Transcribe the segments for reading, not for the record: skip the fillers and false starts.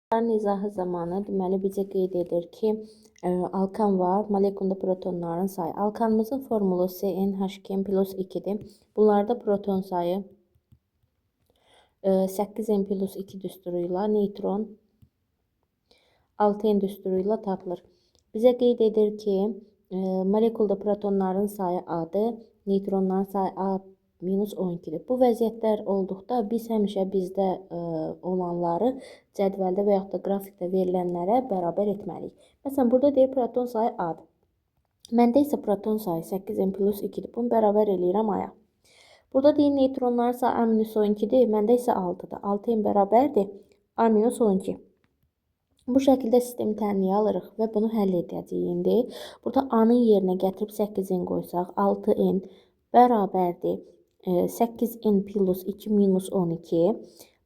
İzahı zamanı deməli bizə qeyd edir ki, alkan var, molekulda protonların sayı. Alkanımızın formulu CnH2n plus 2'dir. Bunlarda proton sayı 8n plus 2 düsturu ilə, neutron 6n düsturu ilə tapılır. Bizə qeyd edir ki, molekulda protonların sayı A-dır, neutronların sayı A-12'dir. Bu vəziyyətlər olduqda biz həmişə bizdə olanları cədvəldə və yaxud da qrafikdə verilənlərə bərabər etməliyik. Məsələn, burada deyir proton sayı A-dır. Məndə isə proton sayı 8n plus 2'dir. Bunu bərabər eləyirəm A-ya. Burada deyir neutronların sayı A-12'dir. Məndə isə 6'dır. 6n bərabərdir A-12. Bu şəkildə sistemi təminiyə alırıq və bunu həll edəcəyik indi. Burada A-nın yerinə gətirib 8n qoysaq, 6n bərabərdir 8n plus 2 minus 12.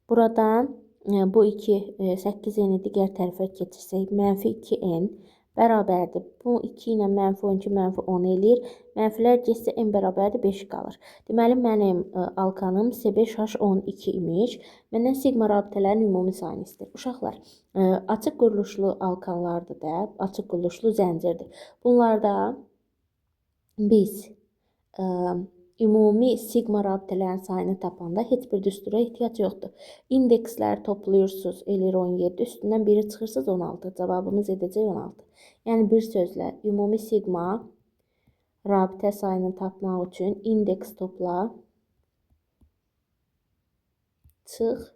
Buradan bu 8n'i digər tərəfə keçirsək, mənfi 2n bərabərdir. Bu 2 ilə mənfi 12, mənfi 10 eləyir. Mənfilər getsə n bərabərdir 5 qalır. Deməli, mənim alkanım C5H12 imiş. Məndən sigma rabitələrin ümumi sayını istəyir. Uşaqlar, açıq quruluşlu alkanlardır da, açıq quruluşlu zəncirdir. Bunlarda biz ümumi sigma rabitələrin sayını tapanda heç bir düstura ehtiyac yoxdur. İndeksləri toplayırsınız, eləyir 17, üstündən biri çıxırsınız 16. Cavabımız edəcək 16. Yəni bir sözlə, ümumi sigma rabitə sayını tapmaq üçün indeks topla çıx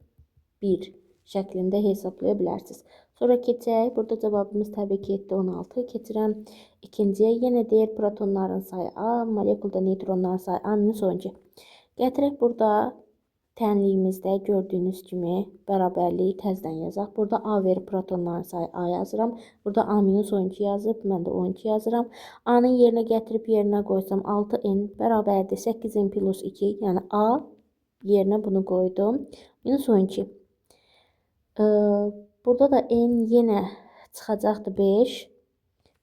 1 şəklində hesablaya bilərsiniz. Sonra keçək. Burada cavabımız təbii ki 16. Keçirəm ikinciyə. Yenə deyir protonların sayı A, molekulda neutronların sayı A-12. Gətirək burada tənliyimizdə gördüyünüz kimi bərabərliyi təzdən yazaq. Burada A verib protonların sayı A yazıram. Burada A-12 yazıb, mən də 12 yazıram. A-nın yerinə gətirib yerinə qoysam 6n bərabərdir 8n plus 2. Yəni A yerinə bunu qoydum. Minus 12. Burada da n yenə çıxacaqdır 5.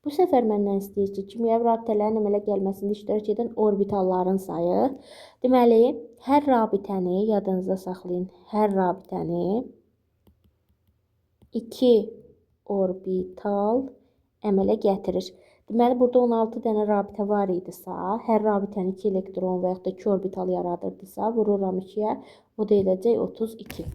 Bu səfər məndən istəyir ki, kimyəvi rabitələrin əmələ gəlməsində iştirak edən orbitalların sayı. Deməli, hər rabitəni yadınızda saxlayın. Hər rabitəni 2 orbital əmələ gətirir. Deməli, burada 16 dənə rabitə var idisə, hər rabitəni 2 elektron və yaxud da 2 orbital yaradırdısa, vururam 2-yə, o da edəcək 32.